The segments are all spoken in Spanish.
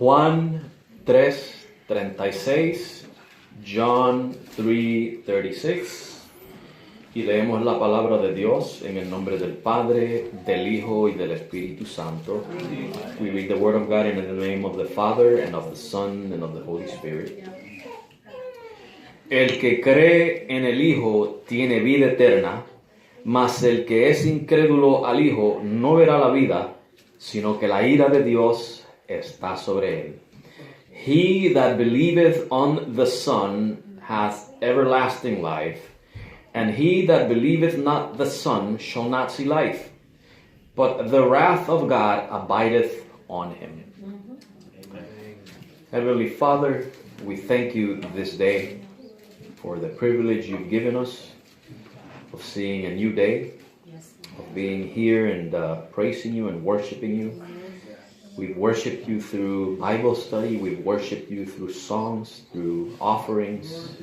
Juan 3:36, John 3:36, y leemos la palabra de Dios en el nombre del Padre, del Hijo y del Espíritu Santo. We read the Word of God in the name of the Father, and of the Son, and of the Holy Spirit. El que cree en el Hijo tiene vida eterna, mas el que es incrédulo al Hijo no verá la vida, sino que la ira de Dios está sobre él. He that believeth on the Son hath everlasting life, and he that believeth not the Son shall not see life, but the wrath of God abideth on him. Heavenly Father, we thank you this day for the privilege you've given us of seeing a new day, of being here and praising you and worshiping you. We've worshiped you through Bible study, we've worshiped you through songs, through offerings,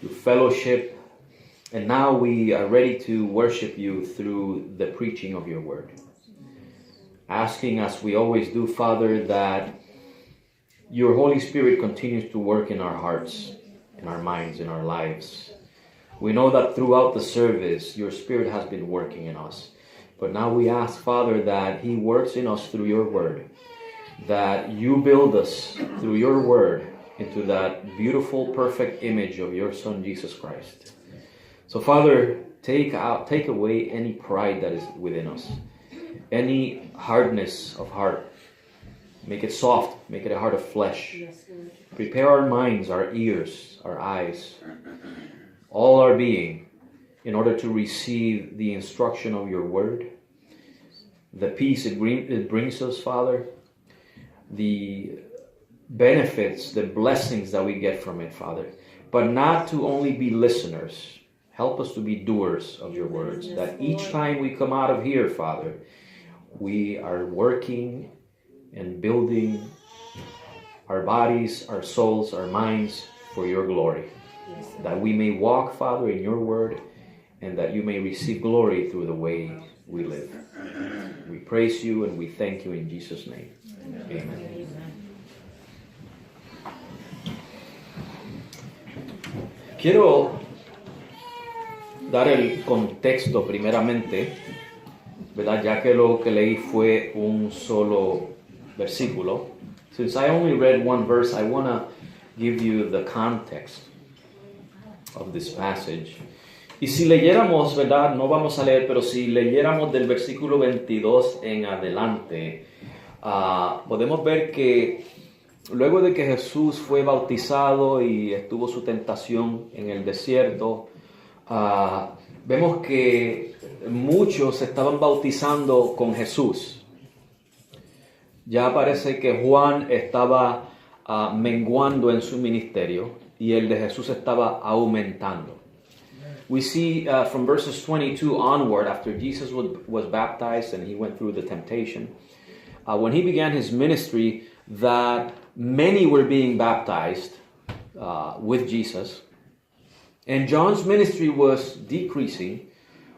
through fellowship, and now we are ready to worship you through the preaching of your word. Asking, as we always do, Father, that your Holy Spirit continues to work in our hearts, in our minds, in our lives. We know that throughout the service, your Spirit has been working in us. But now we ask, Father, that He works in us through your word, that you build us through your word into that beautiful, perfect image of your Son, Jesus Christ. So, Father, take away any pride that is within us, any hardness of heart. Make it soft, make it a heart of flesh. Prepare our minds, our ears, our eyes, all our being, in order to receive the instruction of your word, the peace it brings us, Father, the benefits, the blessings that we get from it, Father, but not to only be listeners. Help us to be doers of your words, that each time we come out of here, Father, we are working and building our bodies, our souls, our minds for your glory. That we may walk, Father, in your word, and that you may receive glory through the way we live. We praise you and we thank you in Jesus' name. Amen. Quiero dar el contexto primeramente, ¿verdad? Ya que lo que leí fue un solo versículo. Since I only read one verse, I want to give you the context of this passage. Y si leyéramos, ¿verdad? No vamos a leer, pero si leyéramos del versículo 22 en adelante, podemos ver que luego de que Jesús fue bautizado y estuvo su tentación en el desierto, vemos que muchos estaban bautizando con Jesús. Ya parece que Juan estaba menguando en su ministerio y el de Jesús estaba aumentando. We see from verses 22 onward, after Jesus was baptized and he went through the temptation, when he began his ministry, that many were being baptized with Jesus. And John's ministry was decreasing,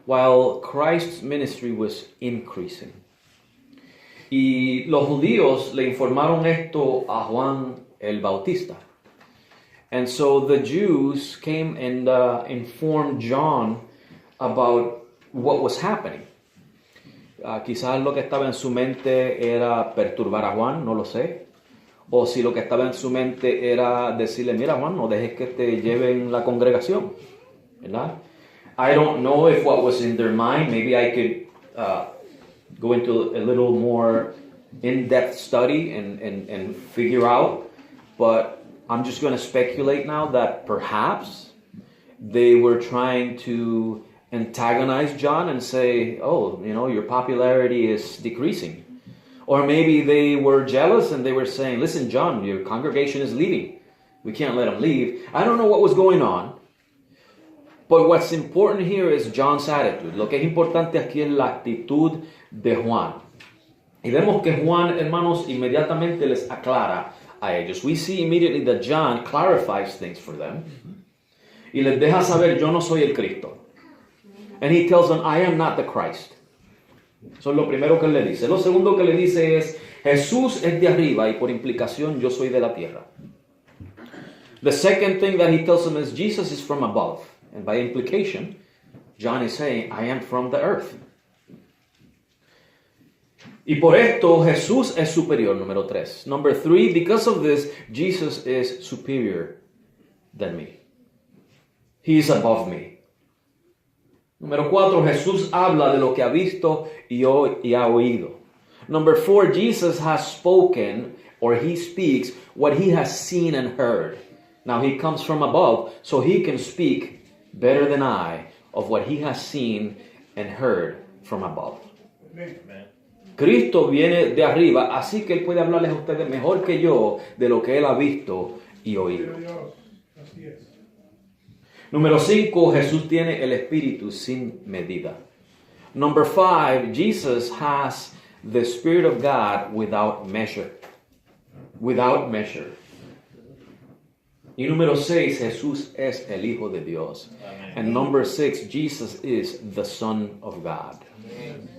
while Christ's ministry was increasing. Y los judíos le informaron esto a Juan el Bautista. And so the Jews came and informed John about what was happening. Quizás lo que estaba en su mente era perturbar a Juan, no lo sé. O si lo que estaba en su mente era decirle, mira Juan, no dejes que te lleven la congregación, ¿verdad? I don't know if what was in their mind. Maybe I could go into a little more in-depth study and figure out. But I'm just going to speculate now that perhaps they were trying to antagonize John and say, oh, you know, your popularity is decreasing. Or maybe they were jealous and they were saying, listen, John, your congregation is leaving. We can't let them leave. I don't know what was going on. But what's important here is John's attitude. Lo que es importante aquí es la actitud de Juan. Y vemos que Juan, hermanos, inmediatamente les aclara a ellos. We see immediately that John clarifies things for them. Y les deja saber, yo no soy el Cristo. And he tells them, I am not the Christ. Eso es lo primero que él le dice. Lo segundo que le dice es, Jesús es de arriba y por implicación yo soy de la tierra. The second thing that he tells them is Jesus is from above. And by implication, John is saying, I am from the earth. Y por esto Jesús es superior, número 3. Number 3, because of this, Jesus is superior than me. He is above me. Número 4, Jesús habla de lo que ha visto y ha oído. Number 4, Jesus has spoken, or he speaks, what he has seen and heard. Now he comes from above, so he can speak better than I of what he has seen and heard from above. Amen. Cristo viene de arriba, así que él puede hablarles a ustedes mejor que yo de lo que él ha visto y oído. Número 5, Jesús tiene el Espíritu sin medida. Number 5, Jesus has the Spirit of God without measure. Without measure. Y número 6, Jesús es el Hijo de Dios. Amen. And number 6, Jesus is the Son of God. Amen.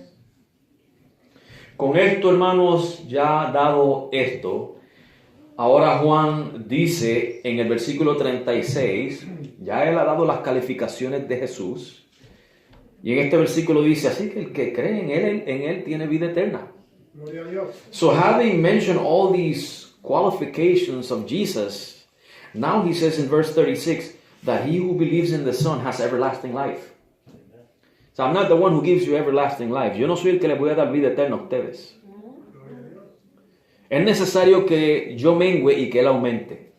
Con esto, hermanos, ya dado esto, ahora Juan dice en el versículo 36, ya él ha dado las calificaciones de Jesús, y en este versículo dice, así que el que cree en él tiene vida eterna. Gloria a Dios. So having mentioned all these qualifications of Jesus, now he says in verse 36 that he who believes in the Son has everlasting life. So I'm not the one who gives you everlasting life. Yo no soy el que les voy a dar vida eterna a ustedes. Es necesario que yo mengue y que él aumente.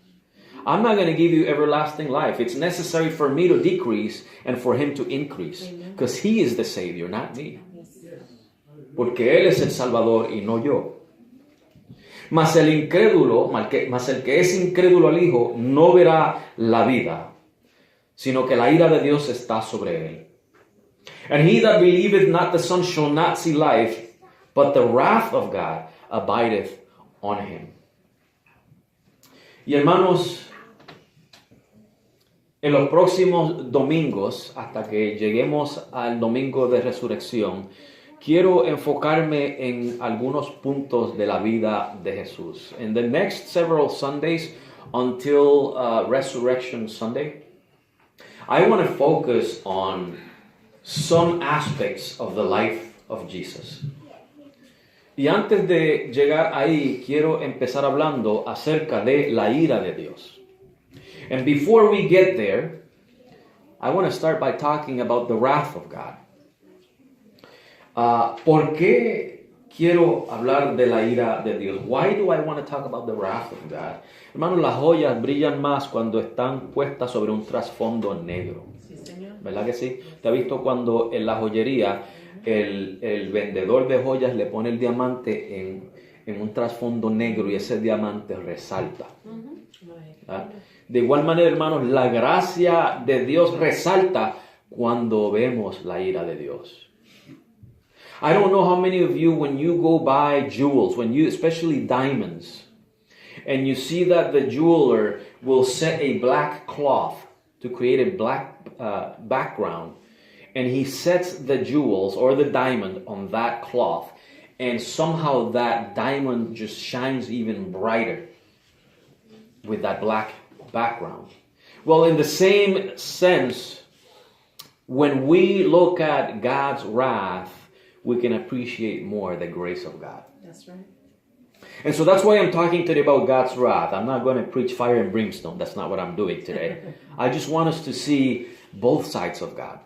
I'm not going to give you everlasting life. It's necessary for me to decrease and for him to increase. Because he is the Savior, not me. Porque él es el Salvador y no yo. Mas el incrédulo, mas el que es incrédulo al Hijo, no verá la vida, sino que la ira de Dios está sobre él. And he that believeth not the Son shall not see life, but the wrath of God abideth on him. Y hermanos, en los próximos domingos, hasta que lleguemos al domingo de resurrección, quiero enfocarme en algunos puntos de la vida de Jesús. In the next several Sundays, until Resurrection Sunday, I want to focus on some aspects of the life of Jesus. Y antes de llegar ahí, quiero empezar hablando acerca de la ira de Dios. And before we get there, I want to start by talking about the wrath of God. ¿Por qué quiero hablar de la ira de Dios? Why do I want to talk about the wrath of God? Hermanos, las joyas brillan más cuando están puestas sobre un trasfondo negro. Sí, señor. ¿Verdad que sí? ¿Te has visto cuando en la joyería el vendedor de joyas le pone el diamante en un trasfondo negro y ese diamante resalta? ¿Ah? De igual manera, hermanos, la gracia de Dios resalta cuando vemos la ira de Dios. I don't know how many of you, when you go buy jewels, especially diamonds, and you see that the jeweler will set a black cloth to create a black background, and he sets the jewels or the diamond on that cloth, and somehow that diamond just shines even brighter with that black background. Well, in the same sense, when we look at God's wrath, we can appreciate more the grace of God. That's right. And so that's why I'm talking today about God's wrath. I'm not going to preach fire and brimstone. That's not what I'm doing today. I just want us to see both sides of God.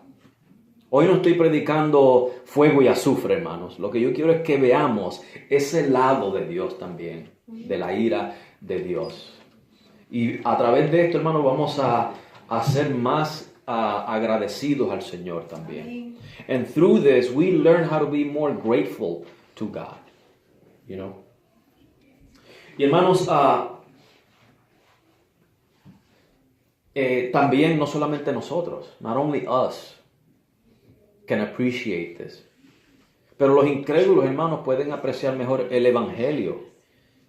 Hoy no estoy predicando fuego y azufre, hermanos. Lo que yo quiero es que veamos ese lado de Dios también, de la ira de Dios. Y a través de esto, hermanos, vamos a ser más agradecidos al Señor también. And through this, we learn how to be more grateful to God. You know? Y hermanos, también no solamente nosotros, not only us, can appreciate this. Pero los incrédulos, hermanos, pueden apreciar mejor el Evangelio.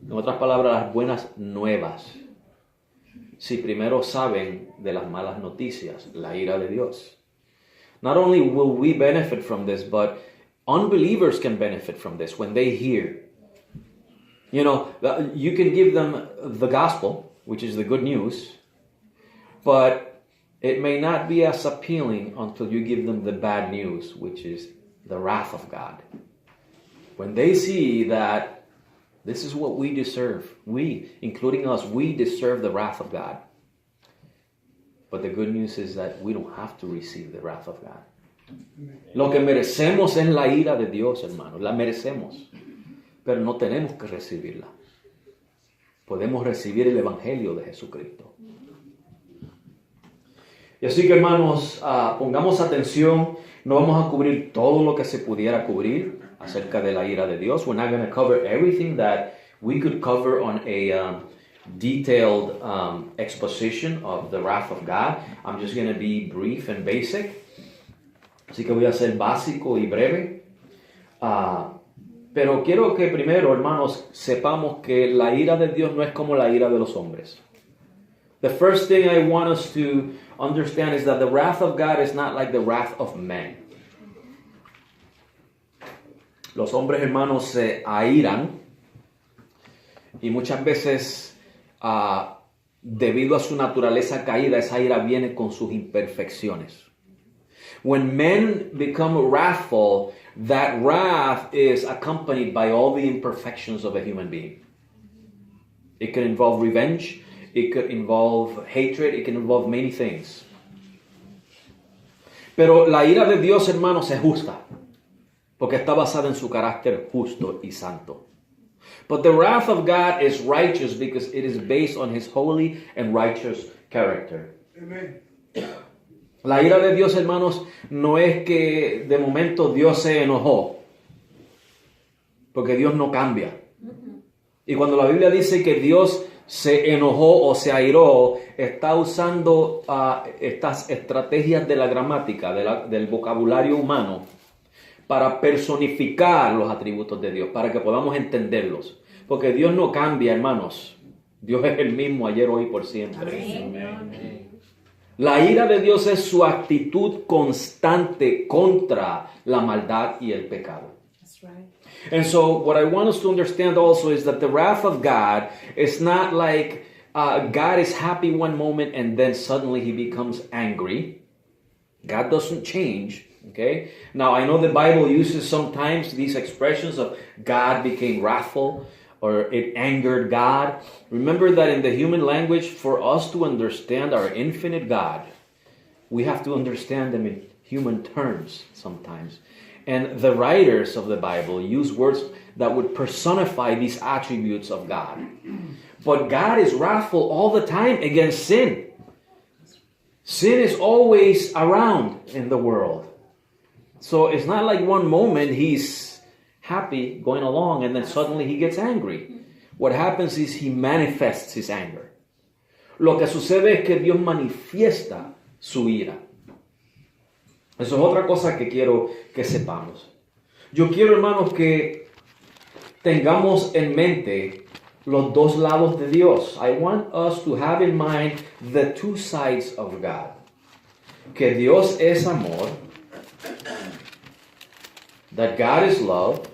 En otras palabras, las buenas nuevas. Si primero saben de las malas noticias, la ira de Dios. Not only will we benefit from this, but unbelievers can benefit from this when they hear You know, you can give them the gospel, which is the good news, but it may not be as appealing until you give them the bad news, which is the wrath of God. When they see that this is what we deserve, we, including us, we deserve the wrath of God. But the good news is that we don't have to receive the wrath of God. Lo que merecemos es la ira de Dios, hermanos. La merecemos. Pero no tenemos que recibirla. Podemos recibir el Evangelio de Jesucristo. Y así que, hermanos, pongamos atención. No vamos a cubrir todo lo que se pudiera cubrir acerca de la ira de Dios. We're not going to cover everything that we could cover on a detailed exposition of the wrath of God. I'm just going to be brief and basic. Así que voy a ser básico y breve. Pero quiero que primero, hermanos, sepamos que la ira de Dios no es como la ira de los hombres. The first thing I want us to understand is that the wrath of God is not like the wrath of men. Los hombres, hermanos, se airan y muchas veces, debido a su naturaleza caída, esa ira viene con sus imperfecciones. When men become wrathful, that wrath is accompanied by all the imperfections of a human being. It can involve revenge, it could involve hatred, it can involve many things. Pero la ira de Dios, hermanos, es justa, porque está basada en su carácter justo y santo. But the wrath of God is righteous because it is based on his holy and righteous character. Amen. La ira de Dios, hermanos, no es que de momento Dios se enojó, porque Dios no cambia. Y cuando la Biblia dice que Dios se enojó o se airó, está usando estas estrategias de la gramática, del vocabulario humano, para personificar los atributos de Dios, para que podamos entenderlos. Porque Dios no cambia, hermanos. Dios es el mismo ayer, hoy, por siempre. Amen. La ira de Dios es su actitud constante contra la maldad y el pecado. That's right. And so what I want us to understand also is that the wrath of God is not like God is happy one moment and then suddenly he becomes angry. God doesn't change. Okay? Now I know the Bible uses sometimes these expressions of God became wrathful or it angered God. Remember that in the human language, for us to understand our infinite God, we have to understand them in human terms sometimes. And the writers of the Bible use words that would personify these attributes of God. But God is wrathful all the time against sin. Sin is always around in the world. So it's not like one moment he's happy going along and then suddenly he gets angry. What happens is he manifests his anger. Lo que sucede es que Dios manifiesta su ira. Eso es otra cosa que quiero que sepamos. Yo quiero, hermanos, que tengamos en mente los dos lados de Dios. I want us to have in mind the two sides of God. Que Dios es amor. That God is love.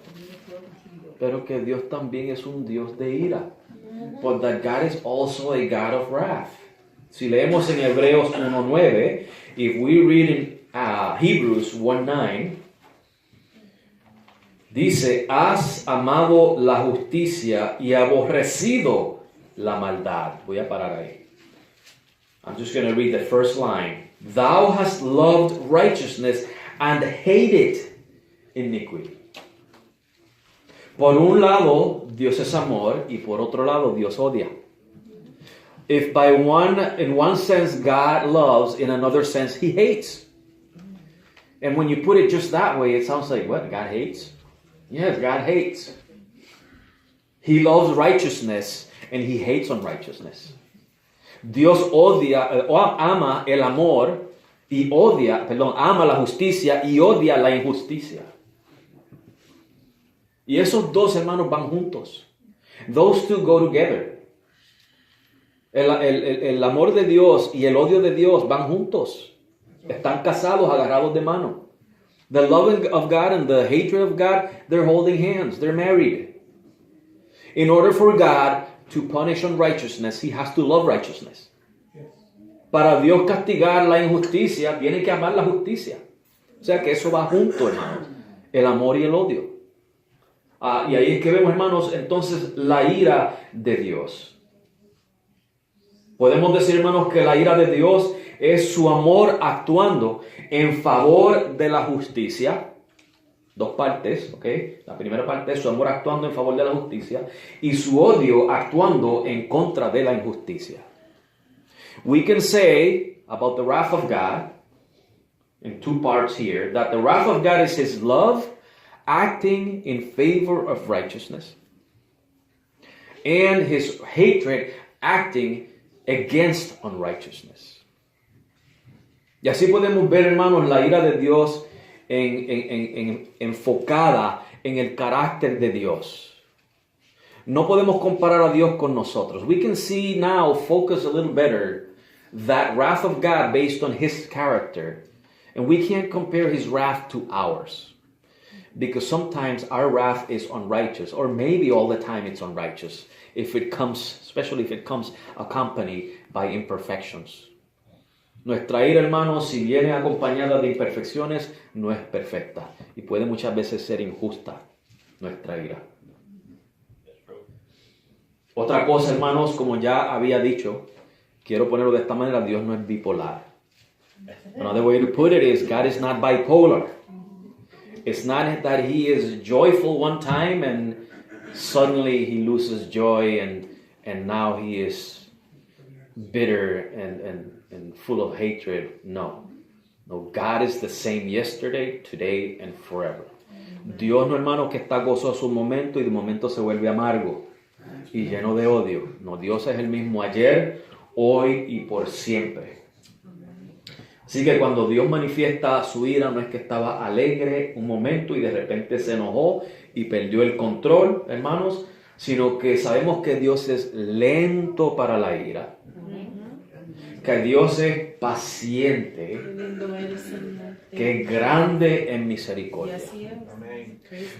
Pero que Dios también es un Dios de ira. But that God is also a God of wrath. Si leemos en Hebreos 1:9, if we read in Hebrews 1:9, dice, has amado la justicia y aborrecido la maldad. Voy a parar ahí. I'm just going to read the first line. Thou hast loved righteousness and hated iniquity. Por un lado, Dios es amor, y por otro lado, Dios odia. If in one sense God loves, in another sense he hates. And when you put it just that way, it sounds like, what, God hates? Yes, God hates. He loves righteousness and he hates unrighteousness. Dios ama el amor y ama la justicia y odia la injusticia. Y esos dos, hermanos, van juntos. Those two go together. El amor de Dios y el odio de Dios van juntos. Están casados, agarrados de mano. The love of God and the hatred of God, they're holding hands. They're married. In order for God to punish unrighteousness, he has to love righteousness. Para Dios castigar la injusticia, tiene que amar la justicia. O sea que eso va junto, hermanos. El amor y el odio. Y ahí es que vemos, hermanos, entonces la ira de Dios. Podemos decir, hermanos, que la ira de Dios es su amor actuando en favor de la justicia. Dos partes, ¿ok? La primera parte es su amor actuando en favor de la justicia y su odio actuando en contra de la injusticia. We can say about the wrath of God, in two parts here, that the wrath of God is his love acting in favor of righteousness, and his hatred acting against unrighteousness. Y así podemos ver, hermanos, la ira de Dios enfocada en el carácter de Dios. No podemos comparar a Dios con nosotros. We can see now, focus a little better, that wrath of God based on his character. And we can't compare his wrath to ours. Because sometimes our wrath is unrighteous, or maybe all the time it's unrighteous, especially if it comes accompanied by imperfections. Nuestra ira, hermanos, si viene acompañada de imperfecciones, no es perfecta y puede muchas veces ser injusta nuestra ira. Otra cosa, hermanos, como ya había dicho, quiero ponerlo de esta manera, Dios no es bipolar. Another way to put it is, God is not bipolar. It's not that he is joyful one time and suddenly he loses joy and now he is bitter and full of hatred. No, God is the same yesterday, today, and forever. Dios no, hermano, que está gozoso un momento y de momento se vuelve amargo y lleno de odio. No, Dios es el mismo ayer, hoy y por siempre. Así que cuando Dios manifiesta su ira, no es que estaba alegre un momento y de repente se enojó y perdió el control, hermanos, sino que sabemos que Dios es lento para la ira, que Dios es paciente, que es grande en misericordia.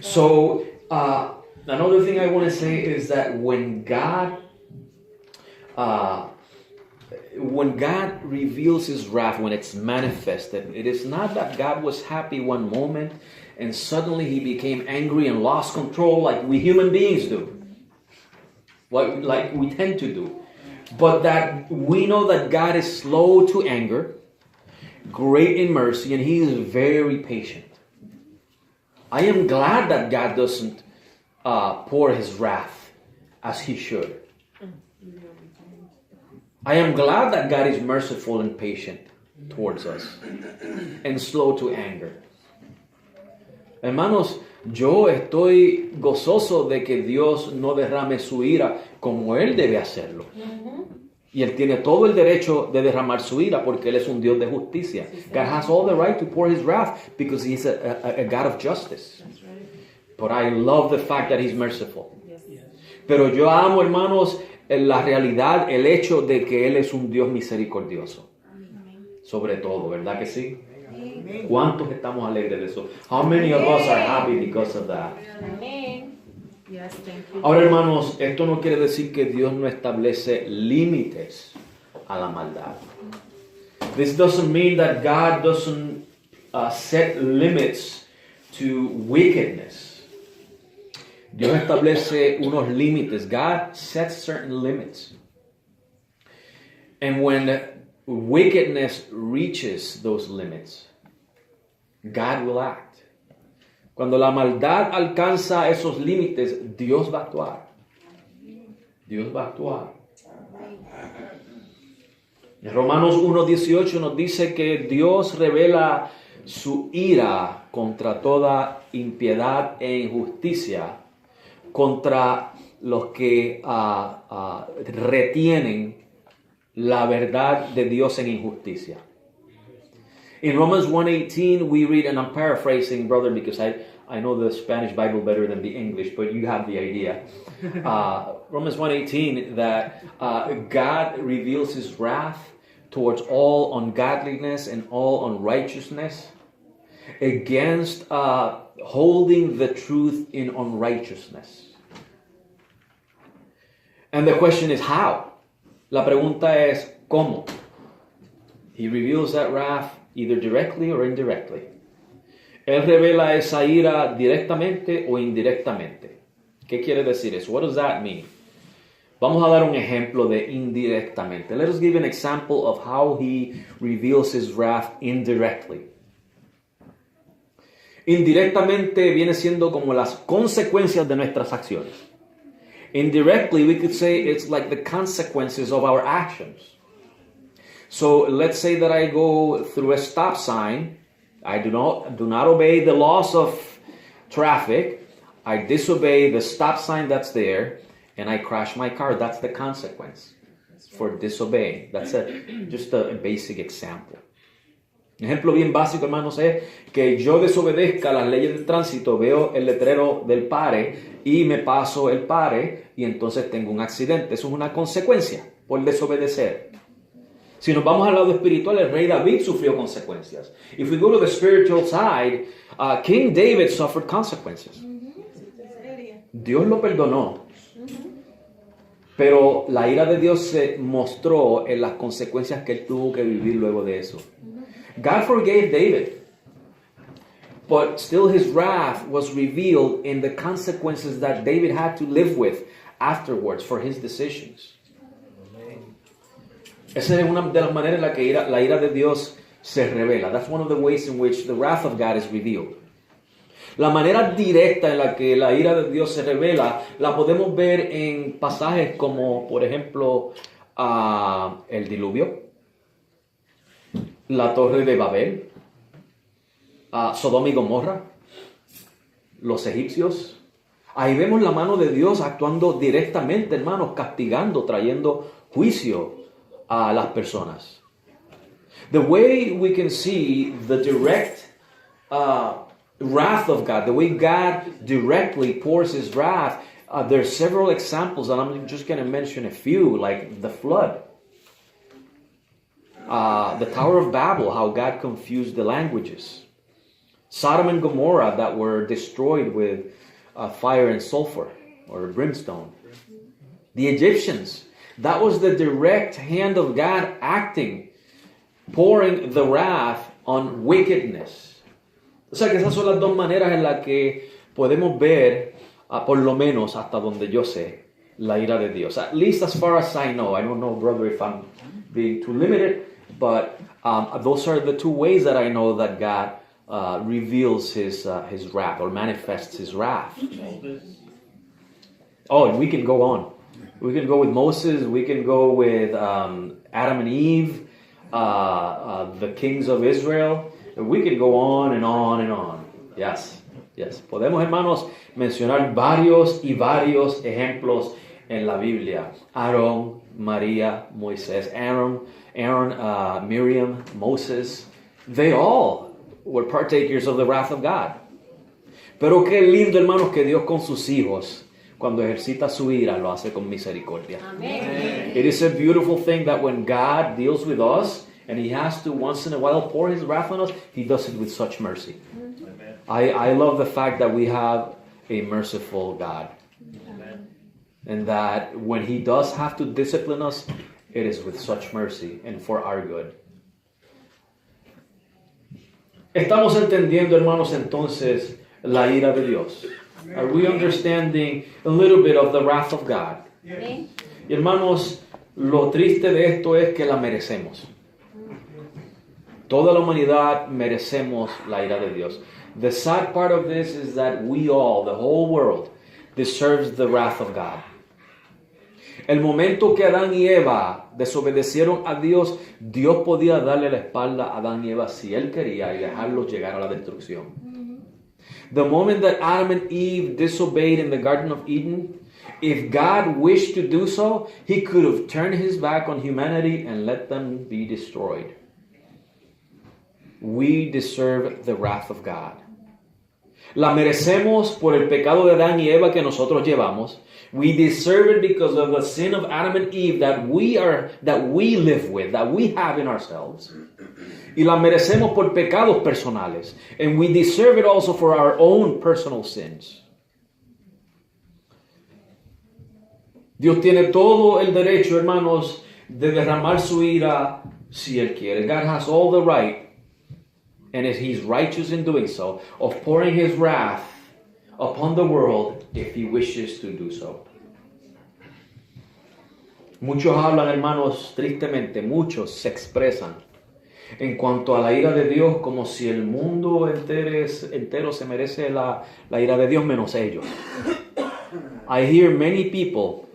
So, another thing I want to say is that when God reveals his wrath, when it's manifested, it is not that God was happy one moment and suddenly he became angry and lost control like we human beings do, like we tend to do. But that we know that God is slow to anger, great in mercy, and he is very patient. I am glad that God doesn't pour his wrath as he should. I am glad that God is merciful and patient towards us and slow to anger. Hermanos, yo estoy gozoso de que Dios no derrame su ira como Él debe hacerlo. Y Él tiene todo el derecho de derramar su ira porque Él es un Dios de justicia. God has all the right to pour his wrath because he is a God of justice. But I love the fact that he's merciful. Pero yo amo, hermanos, la realidad, el hecho de que Él es un Dios misericordioso. Sobre todo, ¿verdad que sí? ¿Cuántos estamos alegres de eso? How many of us are happy because of that? Ahora, hermanos, esto no quiere decir que Dios no establece límites a la maldad. This doesn't mean that God doesn't set limits to wickedness. Dios establece unos límites. God sets certain limits. And when wickedness reaches those limits, God will act. Cuando la maldad alcanza esos límites, Dios va a actuar. Dios va a actuar. En Romanos 1:18 nos dice que Dios revela su ira contra toda impiedad e injusticia, contra los que retienen la verdad de Dios en injusticia. In Romans 1:18 we read, and I'm paraphrasing, brother, because I know the Spanish Bible better than the English, but you have the idea. Romans 1:18, that God reveals his wrath towards all ungodliness and all unrighteousness, against holding the truth in unrighteousness. And the question is how? La pregunta es ¿cómo? He reveals that wrath either directly or indirectly. Él revela esa ira directamente o indirectamente. ¿Qué quiere decir eso? What does that mean? Vamos a dar un ejemplo de indirectamente. Let us give an example of how he reveals his wrath indirectly. Indirectamente viene siendo como las consecuencias de nuestras acciones. Indirectly, we could say it's like the consequences of our actions. So let's say that I go through a stop sign. I do not obey the laws of traffic. I disobey the stop sign that's there, and I crash my car. That's the consequence for disobeying. That's just a basic example. Un ejemplo bien básico, hermanos, es que yo desobedezca las leyes del tránsito, veo el letrero del pare y me paso el pare y entonces tengo un accidente. Eso es una consecuencia por desobedecer. Si nos vamos al lado espiritual, el rey David sufrió consecuencias. If we go to the spiritual side, King David suffered consequences. Dios lo perdonó. Pero la ira de Dios se mostró en las consecuencias que él tuvo que vivir luego de eso. God forgave David, but still his wrath was revealed in the consequences that David had to live with afterwards for his decisions. Esa es una de las maneras en la que la ira de Dios se revela. That's one of the ways in which the wrath of God is revealed. La manera directa en la que la ira de Dios se revela la podemos ver en pasajes como, por ejemplo, el diluvio, la torre de Babel, Sodoma y Gomorra, los egipcios. Ahí vemos la mano de Dios actuando directamente, hermanos, castigando, trayendo juicio a las personas. The way we can see the direct wrath of God, the way God directly pours his wrath, there's several examples, and I'm just going to mention a few, like the flood. The Tower of Babel, how God confused the languages. Sodom and Gomorrah that were destroyed with fire and sulfur or brimstone. The Egyptians, that was the direct hand of God acting, pouring the wrath on wickedness. O sea que esas son las dos maneras en las que podemos ver, por lo menos hasta donde yo sé, la ira de Dios. At least as far as I know. I don't know, brother, if I'm being too limited. But those are the two ways that I know that God reveals his wrath or manifests his wrath. Oh, and we can go on. We can go with Moses. We can go with Adam and Eve, the kings of Israel. We can go on and on and on. Yes, yes. Podemos, hermanos, mencionar varios y varios ejemplos en la Biblia. Aarón, María, Moisés. Aaron, Miriam, Moses, they all were partakers of the wrath of God. Pero qué lindo, hermanos, que Dios con sus hijos, cuando ejercita su ira, lo hace con misericordia. Amen. It is a beautiful thing that when God deals with us, and he has to once in a while pour his wrath on us, he does it with such mercy. Amen. I love the fact that we have a merciful God. Amen. And that when he does have to discipline us, it is with such mercy and for our good. Estamos entendiendo, hermanos, entonces la ira de Dios. Are we understanding a little bit of the wrath of God? Yes. Y hermanos, lo triste de esto es que la merecemos. Toda la humanidad merecemos la ira de Dios. The sad part of this is that we all, the whole world, deserves the wrath of God. El momento que Adán y Eva desobedecieron a Dios, Dios podía darle la espalda a Adán y Eva si él quería y dejarlos llegar a la destrucción. The moment that Adam and Eve disobeyed in the Garden of Eden, if God wished to do so, he could have turned his back on humanity and let them be destroyed. We deserve the wrath of God. La merecemos por el pecado de Adán y Eva que nosotros llevamos. We deserve it because of the sin of Adam and Eve that we live with, that we have in ourselves. Y la merecemos por pecados personales. And we deserve it also for our own personal sins. Dios tiene todo el derecho, hermanos, de derramar su ira si Él quiere. God has all the right, and He's righteous in doing so, of pouring His wrath upon the world if He wishes to do so. Muchos hablan, hermanos, tristemente, muchos se expresan en cuanto a la ira de Dios como si el mundo entero se merece la ira de Dios menos ellos. I hear many people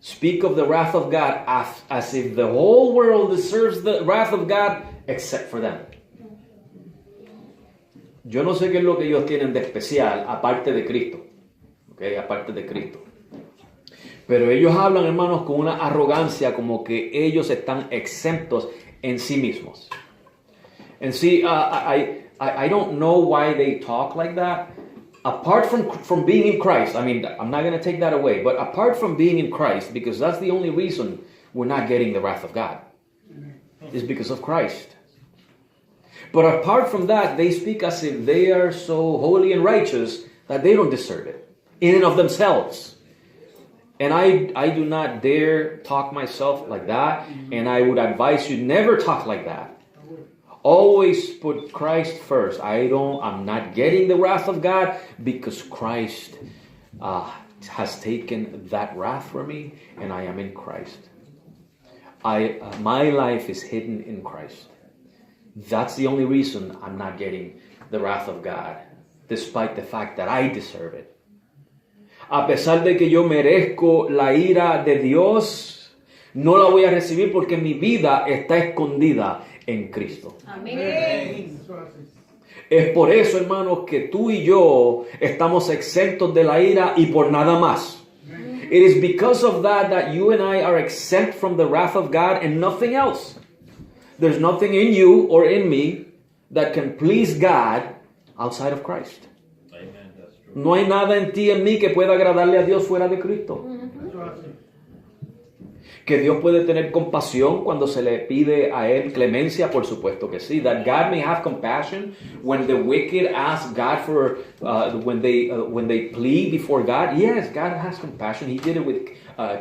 speak of the wrath of God as if the whole world deserves the wrath of God except for them. Yo no sé qué es lo que ellos tienen de especial aparte de Cristo. Okay, aparte de Cristo. Pero ellos hablan, hermanos, con una arrogancia como que ellos están exentos en sí mismos. And see, I don't know why they talk like that. Apart from being in Christ, I mean, I'm not going to take that away, but apart from being in Christ, because that's the only reason we're not getting the wrath of God, is because of Christ. But apart from that, they speak as if they are so holy and righteous that they don't deserve it, in and of themselves. And I do not dare talk myself like that, and I would advise you never talk like that. Always put Christ first. I'm not getting the wrath of God because Christ has taken that wrath for me, and I am in Christ. My life is hidden in Christ. That's the only reason I'm not getting the wrath of God, despite the fact that I deserve it. A pesar de que yo merezco la ira de Dios, no la voy a recibir porque mi vida está escondida en Cristo. Amén. Es por eso, hermanos, que tú y yo estamos exentos de la ira y por nada más. It is because of that you and I are exempt from the wrath of God and nothing else. There's nothing in you or in me that can please God outside of Christ. No hay nada en ti, en mí, que pueda agradarle a Dios fuera de Cristo. Que Dios puede tener compasión cuando se le pide a Él clemencia, por supuesto que sí. That God may have compassion when the wicked ask God for, when they plead before God. Yes, God has compassion. He did it with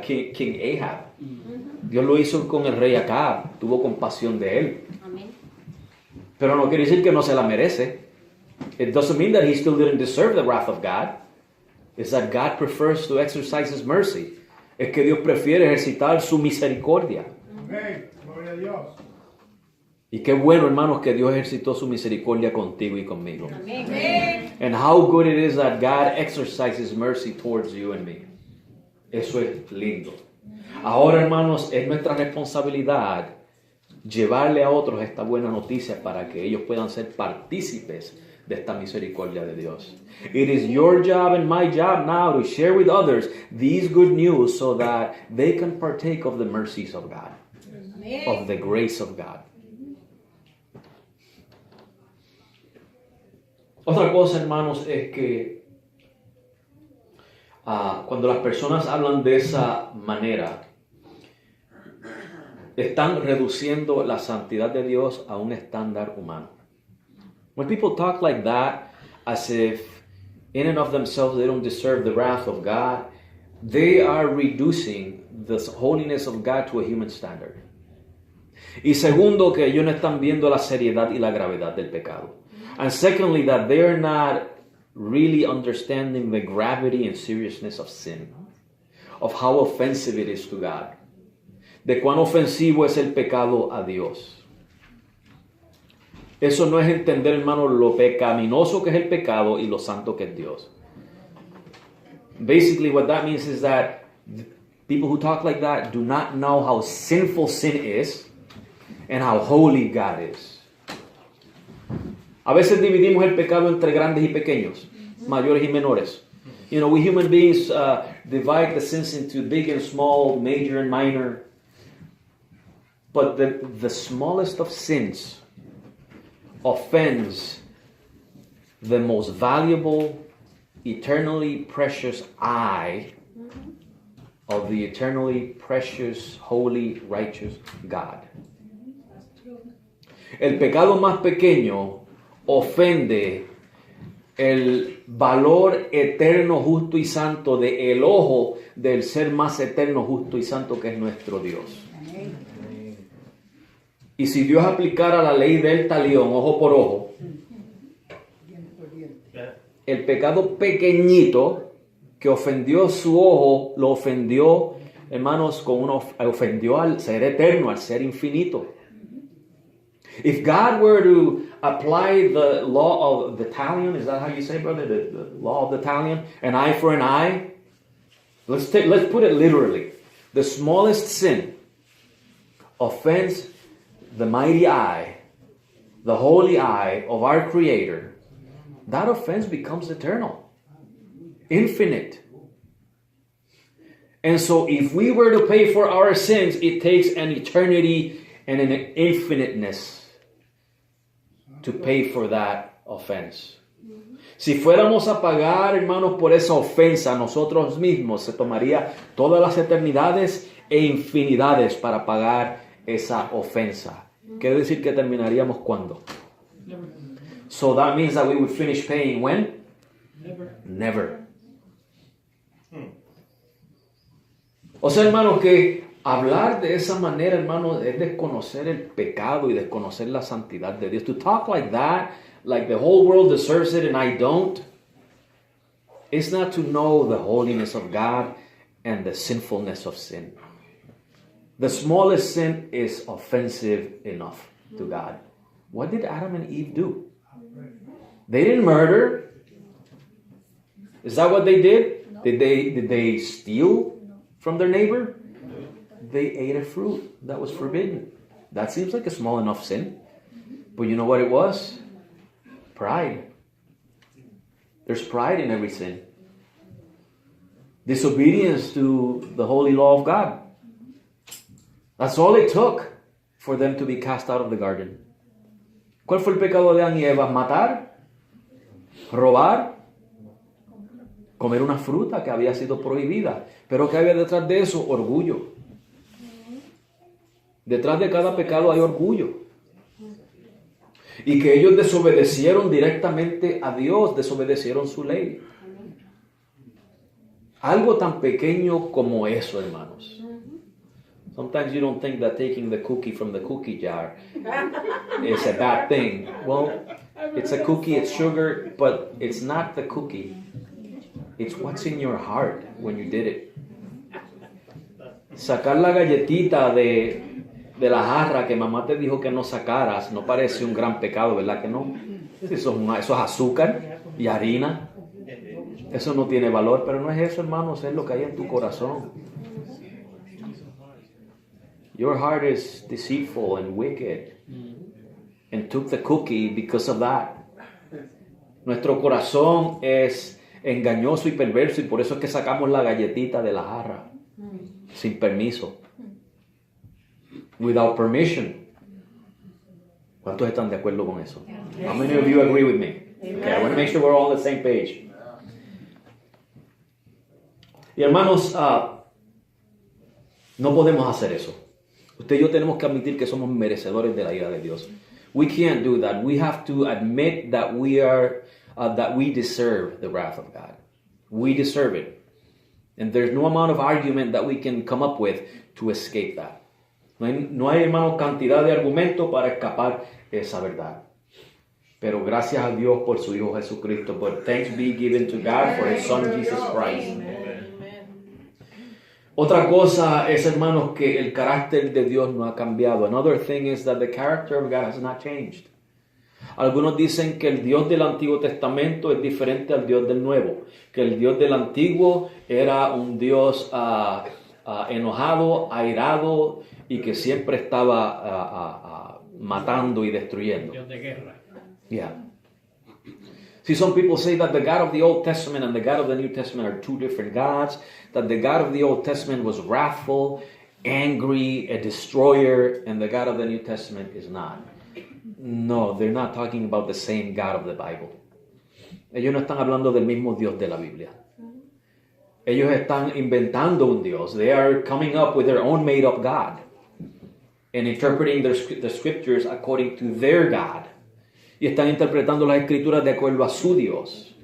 King Ahab. Dios lo hizo con el rey Acab. Tuvo compasión de él. Pero no quiere decir que no se la merece. It doesn't mean that he still didn't deserve the wrath of God. It's that God prefers to exercise His mercy. Es que Dios prefiere ejercitar su misericordia. Amén. Gloria a Dios. Y qué bueno, hermanos, que Dios ejercitó su misericordia contigo y conmigo. Amén. And how good it is that God exercises mercy towards you and me. Eso es lindo. Ahora, hermanos, es nuestra responsabilidad llevarle a otros esta buena noticia para que ellos puedan ser partícipes de esta misericordia de Dios. It is your job and my job now to share with others these good news so that they can partake of the mercies of God, of the grace of God. Otra cosa, hermanos, es que cuando las personas hablan de esa manera, están reduciendo la santidad de Dios a un estándar humano. When people talk like that, as if in and of themselves they don't deserve the wrath of God, they are reducing the holiness of God to a human standard. Y segundo, que ellos no están viendo la seriedad y la gravedad del pecado. And secondly, that they're not really understanding the gravity and seriousness of sin, of how offensive it is to God, de cuán ofensivo es el pecado a Dios. Eso no es entender, hermano, lo pecaminoso que es el pecado y lo santo que es Dios. Basically, what that means is that people who talk like that do not know how sinful sin is and how holy God is. A veces dividimos el pecado entre grandes y pequeños, mayores y menores. You know, we human beings divide the sins into big and small, major and minor. But the smallest of sins offends the most valuable, eternally precious eye of the eternally precious, holy, righteous God. El pecado más pequeño ofende el valor eterno, justo y santo de el ojo del ser más eterno, justo y santo que es nuestro Dios. Y si Dios aplicara la ley del talión, ojo por ojo, el pecado pequeñito que ofendió su ojo, lo ofendió, hermanos, ofendió al ser eterno, al ser infinito. If God were to apply the law of the talion, is that how you say, brother? The law of the talion, an eye for an eye. Let's put it literally. The smallest sin offends the mighty eye, the holy eye of our Creator. That offense becomes eternal, infinite. And so if we were to pay for our sins, it takes an eternity and an infiniteness to pay for that offense. Si fuéramos a pagar, hermanos, por esa ofensa nosotros mismos, se tomaría todas las eternidades e infinidades para pagar esa ofensa. Quiere decir que terminaríamos ¿cuándo? So that means that we would finish paying when? Never. O sea, hermanos, que hablar de esa manera, hermanos, es desconocer el pecado y desconocer la santidad de Dios. To talk like that, like the whole world deserves it and I don't, it's not to know the holiness of God and the sinfulness of sin. The smallest sin is offensive enough to God. What did Adam and Eve do? They didn't murder. Is that what they did? No. Did they steal from their neighbor? They ate a fruit that was forbidden. That seems like a small enough sin. But you know what it was? Pride. There's pride in every sin. Disobedience to the holy law of God. That's all it took for them to be cast out of the garden. ¿Cuál fue el pecado de Adán y Eva? Matar, robar, comer una fruta que había sido prohibida. Pero ¿qué había detrás de eso? Orgullo. Detrás de cada pecado hay orgullo. Y que ellos desobedecieron directamente a Dios, desobedecieron su ley. Algo tan pequeño como eso, hermanos. Sometimes you don't think that taking the cookie from the cookie jar is a bad thing. Well, it's a cookie, it's sugar, but it's not the cookie. It's what's in your heart when you did it. Sacar la galletita de la jarra que mamá te dijo que no sacaras no parece un gran pecado, ¿verdad que no? Eso es azúcar y harina. Eso no tiene valor, pero no es eso, hermanos, es lo que hay en tu corazón. Your heart is deceitful and wicked, and took the cookie because of that. Nuestro corazón es engañoso y perverso y por eso es que sacamos la galletita de la jarra sin permiso, without permission. ¿Cuántos están de acuerdo con eso? How many of you agree with me? Okay, I want to make sure we're all on the same page. Y hermanos, no podemos hacer eso. Usted y yo tenemos que admitir que somos merecedores de la ira de Dios. We can't do that. We have to admit that we deserve the wrath of God. We deserve it. And there's no amount of argument that we can come up with to escape that. No hay, hermano, cantidad de argumento para escapar esa verdad. Pero gracias a Dios por su Hijo Jesucristo. But thanks be given to God for His Son Jesus Christ. Otra cosa es, hermanos, que el carácter de Dios no ha cambiado. Another thing is that the character of God has not changed. Algunos dicen que el Dios del Antiguo Testamento es diferente al Dios del Nuevo. Que el Dios del Antiguo era un Dios enojado, airado y que siempre estaba matando y destruyendo. Dios de guerra. Yeah. See, some people say that the God of the Old Testament and the God of the New Testament are two different gods, that the God of the Old Testament was wrathful, angry, a destroyer, and the God of the New Testament is not. No, they're not talking about the same God of the Bible. Ellos no están hablando del mismo Dios de la Biblia. Ellos están inventando un Dios. They are coming up with their own made-up God and interpreting the scriptures according to their God. y están interpretando las escrituras de acuerdo a su Dios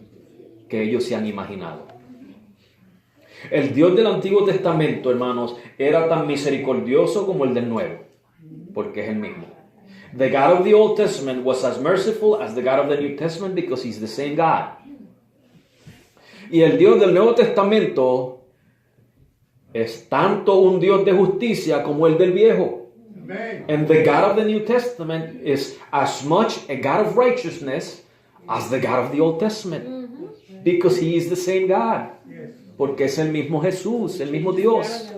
que ellos se han imaginado. El Dios del Antiguo Testamento, hermanos, era tan misericordioso como el del Nuevo, porque es el mismo. The God of the Old Testament was as merciful as the God of the New Testament because he's the same God. Y el Dios del Nuevo Testamento es tanto un Dios de justicia como el del Viejo. Amen. And the God of the New Testament is as much a God of righteousness as the God of the Old Testament. Because he is the same God. Yes. Porque es el mismo Jesús, el mismo Dios.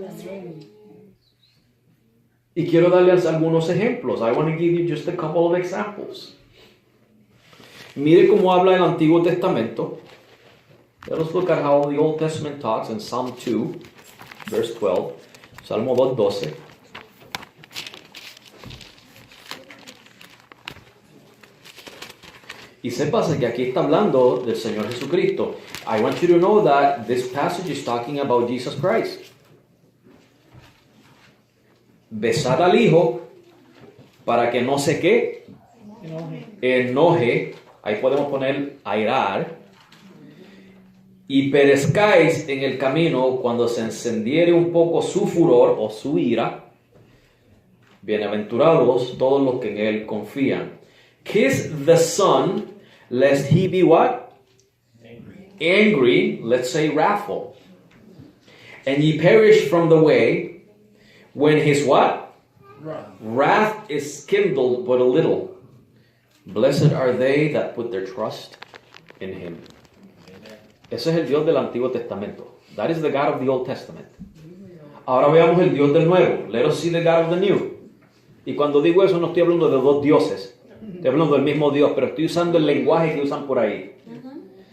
Y quiero darles algunos ejemplos. I want to give you just a couple of examples. Mire cómo habla el Antiguo Testamento. Let us look at how the Old Testament talks in Psalm 2, verse 12. Salmo 2:12. Y sépase que aquí está hablando del Señor Jesucristo. I want you to know that this passage is talking about Jesus Christ. Besad al Hijo para que no se qué enoje, ahí podemos poner airar, y perezcáis en el camino cuando se encendiere un poco su furor o su ira. Bienaventurados todos los que en él confían. Kiss the Son, lest he be what? Angry, let's say wrathful. And ye perish from the way, when his what? Wrath is kindled but a little. Blessed are they that put their trust in him. Ese es el Dios del Antiguo Testamento. That is the God of the Old Testament. Ahora veamos el Dios del Nuevo. Let us see the God of the New. Y cuando digo eso no estoy hablando de dos dioses. Estoy hablando del mismo Dios, pero estoy usando el lenguaje que usan por ahí.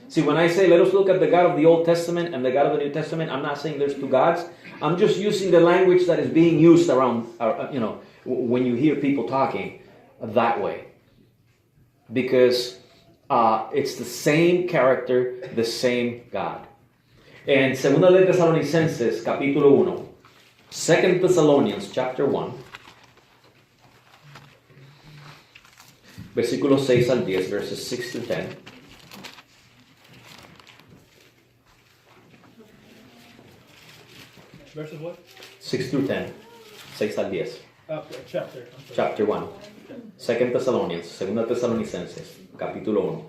See, when I say let us look at the God of the Old Testament and the God of the New Testament, I'm not saying there's two gods. I'm just using the language that is being used around, when you hear people talking that way. Because it's the same character, the same God. En 2 de Tesalonicenses, capítulo 1, 2 Thessalonians, chapter 1, versículos 6 al 10, verses 6 to 10. Verses what? 6 through 10, 6 al 10. Chapter. Chapter 1. 2 Thessalonians, 2 Tesalonicenses, capítulo 1.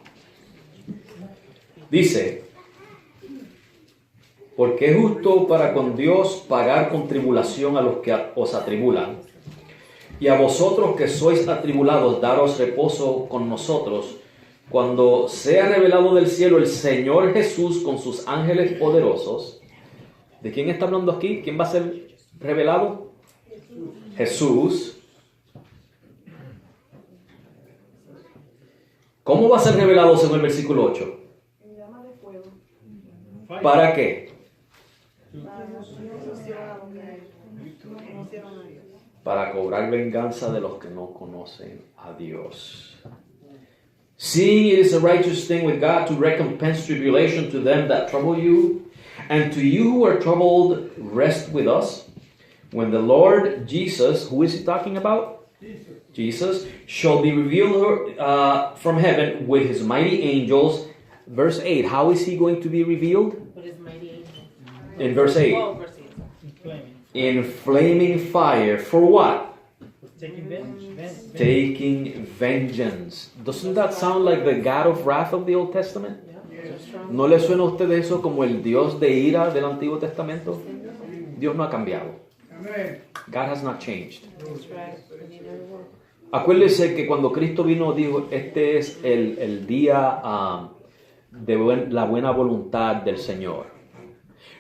Dice, porque es justo para con Dios pagar con tribulación a los que os atribulan, y a vosotros que sois atribulados daros reposo con nosotros, cuando sea revelado del cielo el Señor Jesús con sus ángeles poderosos. ¿De quién está hablando aquí? ¿Quién va a ser revelado? Jesús. ¿Cómo va a ser revelado según el versículo 8? En llama de fuego. ¿Para qué? Para cobrar venganza de los que no conocen a Dios. Seeing it is a righteous thing with God to recompense tribulation to them that trouble you, and to you who are troubled, rest with us, when the Lord Jesus, who is he talking about? Jesus, shall be revealed from heaven with his mighty angels. Verse 8, how is he going to be revealed? With his mighty angel. In verse 8, Oh, verse 8. in flaming fire, for what? Taking vengeance. Taking vengeance. Doesn't that sound like the God of wrath of the Old Testament? ¿No le suena a usted eso como el Dios de ira del Antiguo Testamento? Dios no ha cambiado. Amen. God has not changed. That's right. And he never will. Acuérdese que cuando Cristo vino dijo, este es el día de la buena voluntad del Señor.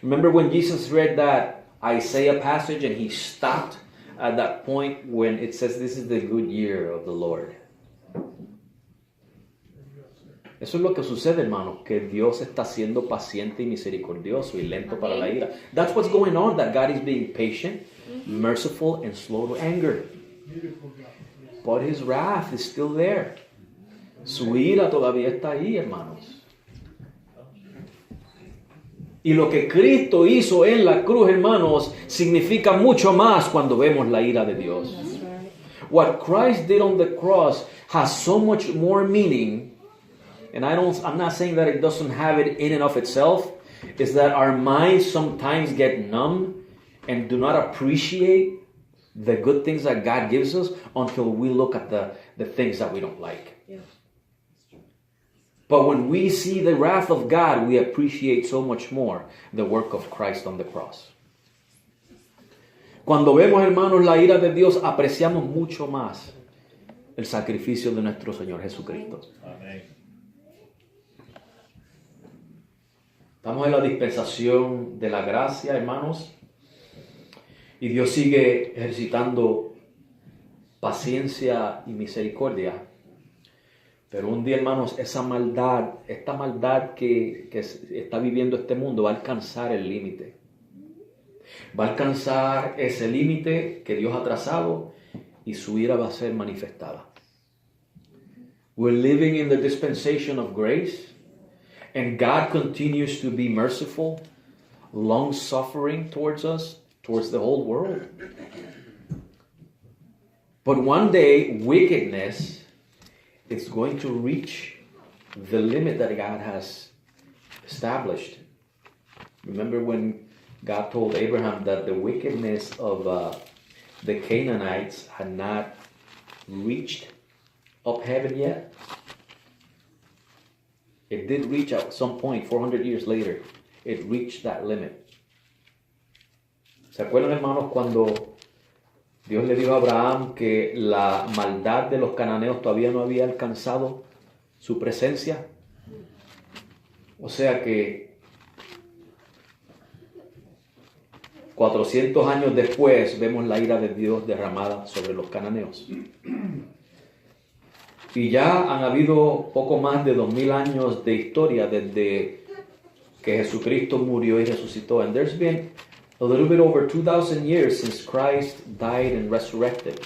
Remember when Jesus read that Isaiah passage and he stopped at that point when it says this is the good year of the Lord. Eso es lo que sucede, hermanos, que Dios está siendo paciente y misericordioso y lento para la ira. That's what's going on, that God is being patient, merciful, and slow to anger. But his wrath is still there. Su ira todavía está ahí, hermanos. Y lo que Cristo hizo en la cruz, hermanos, significa mucho más cuando vemos la ira de Dios. what Christ did on the cross has so much more meaning, and I'm not saying that it doesn't have it in and of itself, is that our minds sometimes get numb and do not appreciate the good things that God gives us until we look at the things that we don't like. Yeah. But when we see the wrath of God, we appreciate so much more the work of Christ on the cross. Cuando vemos, hermanos, la ira de Dios, apreciamos mucho más el sacrificio de nuestro Señor Jesucristo. Amén. Estamos en la dispensación de la gracia, hermanos, y Dios sigue ejercitando paciencia y misericordia. Pero un día, hermanos, esta maldad que está viviendo este mundo va a alcanzar el límite. Va a alcanzar ese límite que Dios ha trazado y su ira va a ser manifestada. We're living in the dispensation of grace, and God continues to be merciful, long-suffering towards us, towards the whole world. But one day, wickedness is going to reach the limit that God has established. Remember when God told Abraham that the wickedness of the Canaanites had not reached up heaven yet? It did reach at some point, 400 years later. It reached that limit. ¿Se acuerdan, hermanos, cuando Dios le dijo a Abraham que la maldad de los cananeos todavía no había alcanzado su presencia? O sea que 400 años después vemos la ira de Dios derramada sobre los cananeos. Y ya han habido poco más de 2000 años de historia desde que Jesucristo murió y resucitó. And there's been a little bit over 2,000 years since Christ died and resurrected.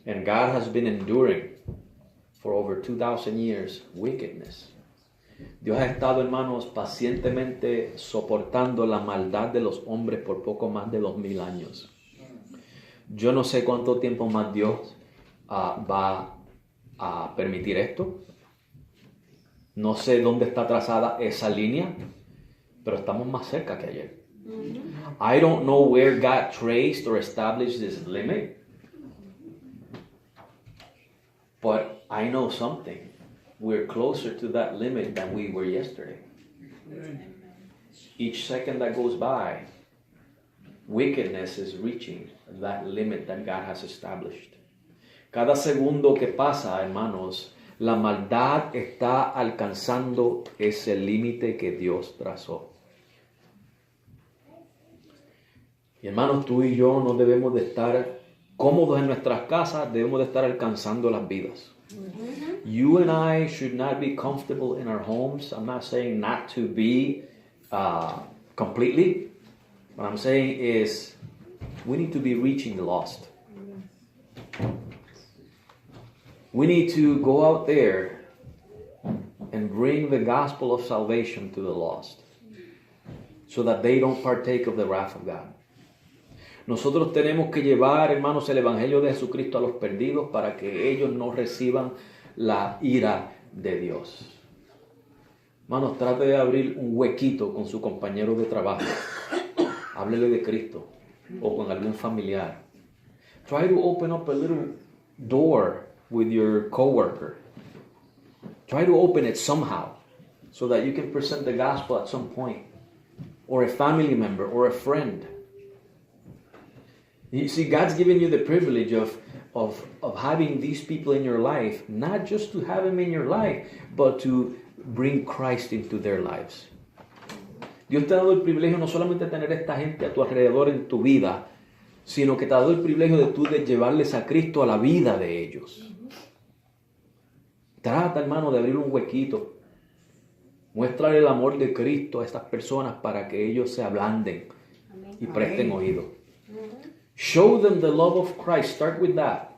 And God has been enduring for over 2,000 years wickedness. Dios ha estado, hermanos, pacientemente soportando la maldad de los hombres por poco más de 2000 años. Yo no sé cuánto tiempo más Dios va a permitir esto. No sé dónde está trazada esa línea, pero estamos más cerca que ayer. I don't know where God traced or established this limit, but I know something. We're closer to that limit than we were yesterday. Each second that goes by, wickedness is reaching that limit that God has established. Cada segundo que pasa, hermanos, la maldad está alcanzando ese límite que Dios trazó. Y hermanos, tú y yo no debemos de estar cómodos en nuestras casas, debemos de estar alcanzando las vidas. You and I should not be comfortable in our homes. I'm not saying not to be completely. What I'm saying is we need to be reaching the lost. We need to go out there and bring the gospel of salvation to the lost so that they don't partake of the wrath of God. Nosotros tenemos que llevar, hermanos, el evangelio de Jesucristo a los perdidos para que ellos no reciban la ira de Dios. Hermanos, trate de abrir un huequito con su compañero de trabajo. Háblele de Cristo o con algún familiar. Try to open up a little door with your coworker. Try to open it somehow so that you can present the gospel at some point, or a family member or a friend. You see, God's given you the privilege of having these people in your life, not just to have them in your life, but to bring Christ into their lives. Dios te ha dado el privilegio no solamente de tener esta gente a tu alrededor en tu vida, sino que te ha dado el privilegio de tú de llevarles a Cristo a la vida de ellos. Trata, hermano, de abrir un huequito. Muéstrale el amor de Cristo a estas personas para que ellos se ablanden y presten oído. Show them the love of Christ. Start with that,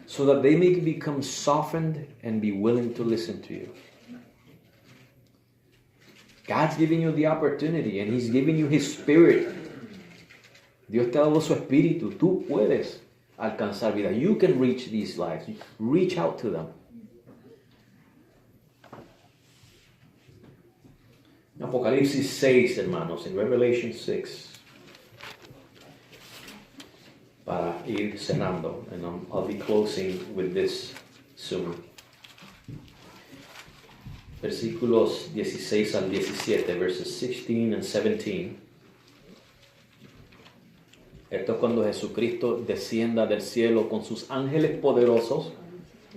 so that they may become softened and be willing to listen to you. God's giving you the opportunity, and He's giving you His Spirit. Dios te ha dado su Espíritu. Tú puedes alcanzar vida. You can reach these lives. Reach out to them. Apocalipsis 6, hermanos, en Revelation 6. Para ir cerrando, and I'll be closing with this soon. Versículos 16 al 17, verses 16 and 17. Esto es cuando Jesucristo descienda del cielo con sus ángeles poderosos,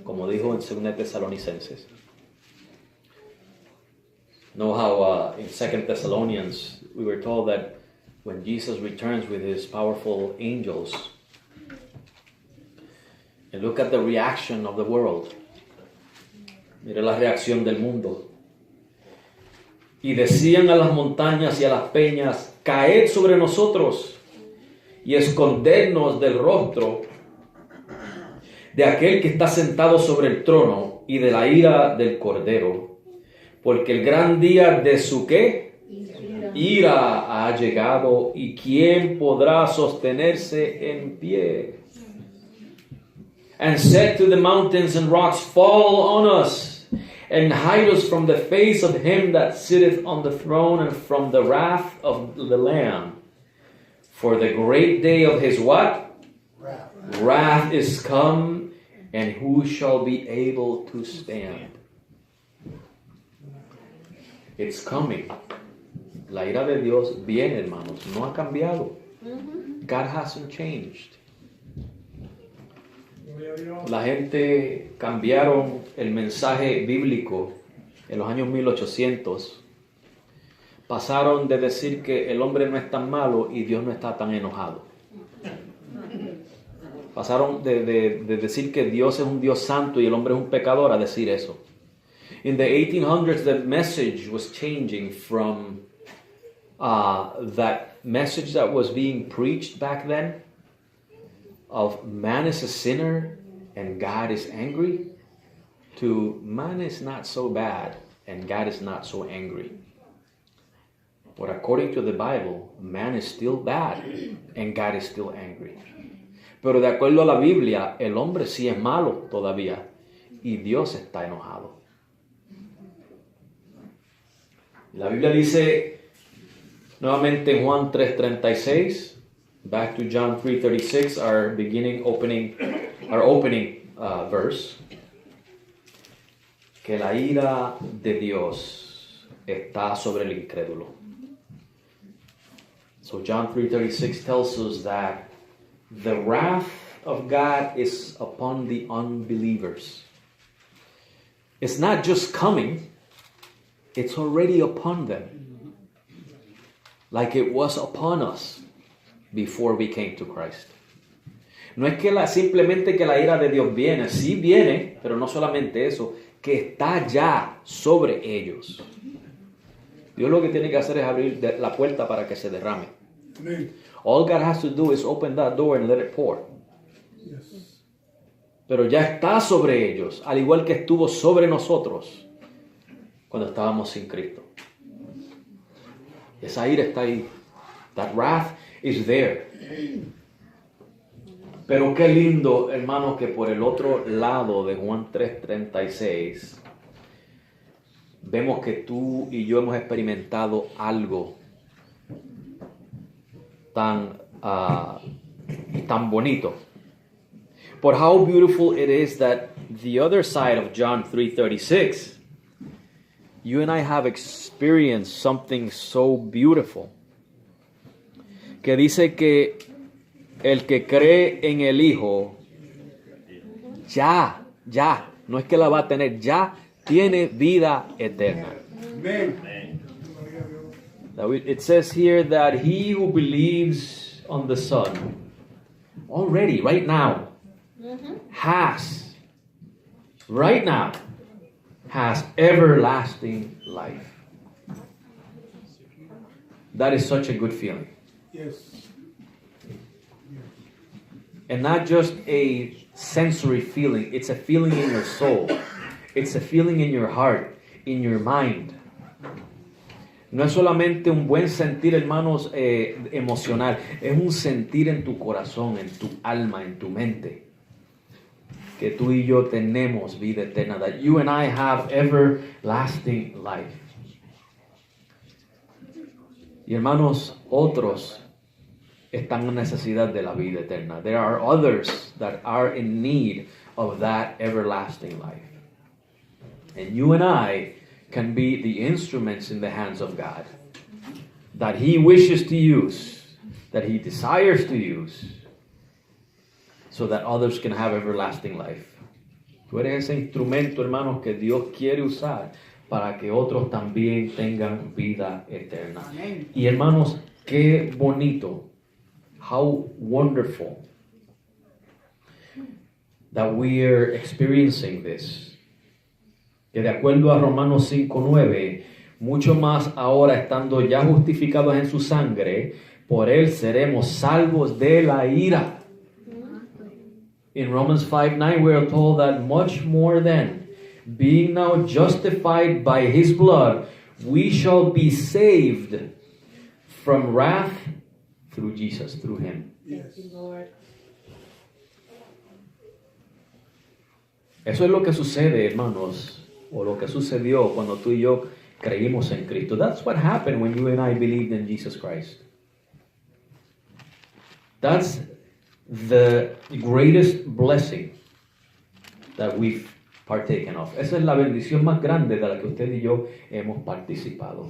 como dijo en 2 Tesalonicenses. Know how in 2 Thessalonians we were told that when Jesus returns with his powerful angels, and look at the reaction of the world. Mire la reacción del mundo. Y decían a las montañas y a las peñas, caed sobre nosotros y escondernos del rostro de aquel que está sentado sobre el trono y de la ira del Cordero, porque el gran día de su ¿qué? Ira ha llegado, y ¿quién podrá sostenerse en pie? And said to the mountains and rocks, fall on us, and hide us from the face of him that sitteth on the throne, and from the wrath of the Lamb. For the great day of his what? Wrath is come, and who shall be able to stand? It's coming. La ira de Dios viene, hermanos. No ha cambiado. God hasn't changed. La gente cambiaron el mensaje bíblico en los años 1800. Pasaron de decir que el hombre no es tan malo y Dios no está tan enojado. Pasaron de decir que Dios es un Dios santo y el hombre es un pecador a decir eso. In the 1800s, the message was changing from that message that was being preached back then, of man is a sinner and God is angry, to man is not so bad and God is not so angry. But according to the Bible, man is still bad and God is still angry. Pero de acuerdo a la Biblia, el hombre sí es malo todavía y Dios está enojado. La Biblia dice nuevamente en Juan 3:36, back to John 3:36, our opening verse, que la ira de Dios está sobre el incrédulo. So John 3:36 tells us that the wrath of God is upon the unbelievers. It's not just coming, it's already upon them, like it was upon us before we came to Christ. No es que simplemente que la ira de Dios viene, sí viene, pero no solamente eso, que está ya sobre ellos. Dios lo que tiene que hacer es abrir la puerta para que se derrame. All God has to do is open that door and let it pour. Yes. Pero ya está sobre ellos, al igual que estuvo sobre nosotros cuando estábamos sin Cristo. Esa ira está ahí. That wrath is there. Pero qué lindo, hermanos, que por el otro lado de Juan 3:36 vemos que tú y yo hemos experimentado algo tan bonito. But how beautiful it is that the other side of John 3:36, you and I have experienced something so beautiful. Que dice que el que cree en el Hijo, ya, no es que la va a tener, ya tiene vida eterna. Amen. It says here that he who believes on the Son, already, right now, has everlasting life. That is such a good feeling. Yes. And not just a sensory feeling, it's a feeling in your soul. It's a feeling in your heart, in your mind. No es solamente un buen sentir, hermanos, emocional. Es un sentir en tu corazón, en tu alma, en tu mente. Que tú y yo tenemos vida eterna. That you and I have everlasting life. Y hermanos, otros están en necesidad de la vida eterna. There are others that are in need of that everlasting life. And you and I can be the instruments in the hands of God that He wishes to use, that He desires to use, so that others can have everlasting life. Tú eres ese instrumento, hermanos, que Dios quiere usar para que otros también tengan vida eterna. Amén. Y hermanos, qué bonito, how wonderful that we are experiencing this. Que de acuerdo a Romanos 5:9, mucho más ahora estando ya justificados en su sangre, por él seremos salvos de la ira. In Romans 5:9 we are told that much more than, being now justified by his blood, we shall be saved from wrath through Jesus, through him. Yes. Thank you, Lord. Eso es lo que sucede, hermanos, o lo que sucedió cuando tú y yo creímos en Cristo. That's what happened when you and I believed in Jesus Christ. That's the greatest blessing that we've partaken of. Esa es la bendición más grande de la que usted y yo hemos participado.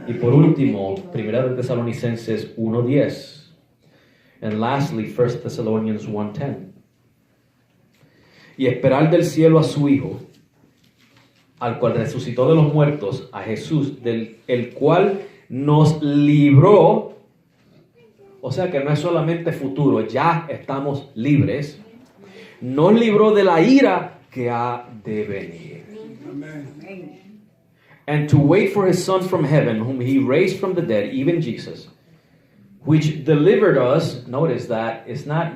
Y por último, 1 Tesalonicenses 1:10. And lastly, 1 Thessalonians 1:10. Y esperar del cielo a su Hijo, al cual resucitó de los muertos, a Jesús, el cual nos libró. O sea que no es solamente futuro, ya estamos libres. Nos libró de la ira que ha de venir. Amén. And to wait for his Son from heaven, whom he raised from the dead, even Jesus, which delivered us. Notice that it's not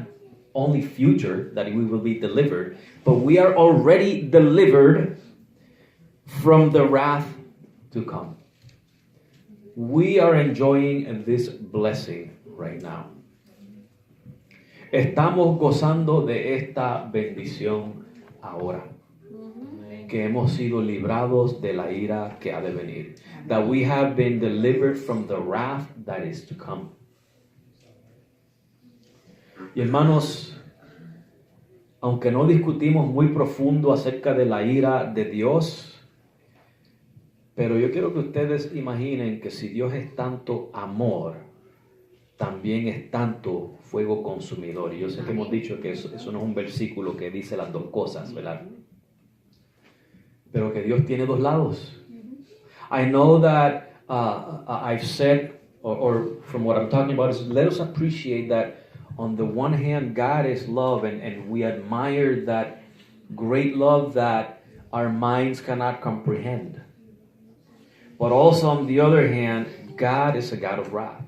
only future that we will be delivered, but we are already delivered from the wrath to come. We are enjoying this blessing right now. Estamos gozando de esta bendición ahora. Que hemos sido librados de la ira que ha de venir. That we have been delivered from the wrath that is to come. Y hermanos, aunque no discutimos muy profundo acerca de la ira de Dios, pero yo quiero que ustedes imaginen que si Dios es tanto amor, también es tanto fuego consumidor. Y yo sé que hemos dicho que eso no es un versículo que dice las dos cosas, ¿verdad? Pero que Dios tiene dos lados. I know that I've said, or from what I'm talking about, is let us appreciate that on the one hand, God is love, and we admire that great love that our minds cannot comprehend. But also on the other hand, God is a God of wrath.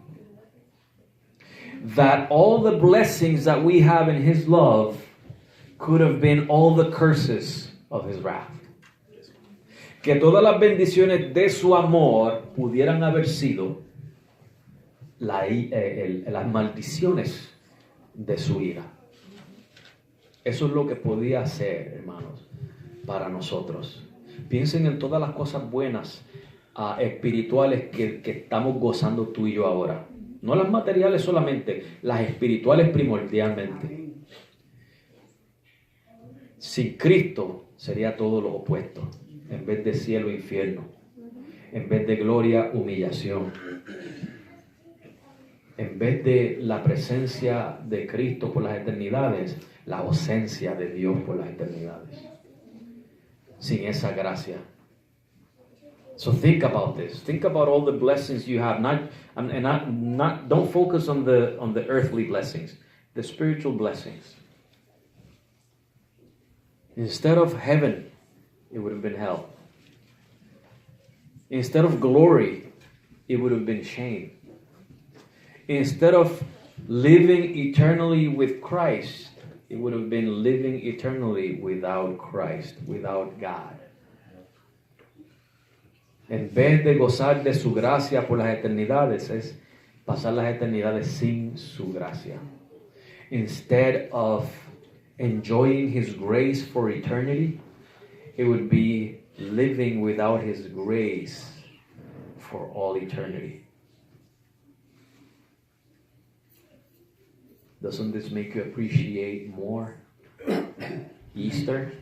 That all the blessings that we have in His love could have been all the curses of His wrath. Que todas las bendiciones de su amor pudieran haber sido las maldiciones de su ira. Eso es lo que podía hacer, hermanos, para nosotros. Piensen en todas las cosas buenas, espirituales que estamos gozando tú y yo ahora. No las materiales solamente, las espirituales primordialmente. Sin Cristo sería todo lo opuesto. En vez de cielo, infierno. En vez de gloria, humillación. En vez de la presencia de Cristo por las eternidades, la ausencia de Dios por las eternidades. Sin esa gracia. So think about this. Think about all the blessings you have. Don't focus on the earthly blessings, the spiritual blessings. Instead of heaven, it would have been hell. Instead of glory, it would have been shame. Instead of living eternally with Christ, it would have been living eternally without Christ, without God. En vez de gozar de su gracia por las eternidades, es pasar las eternidades sin su gracia. Instead of enjoying his grace for eternity, it would be living without his grace for all eternity. Doesn't this make you appreciate more Easter?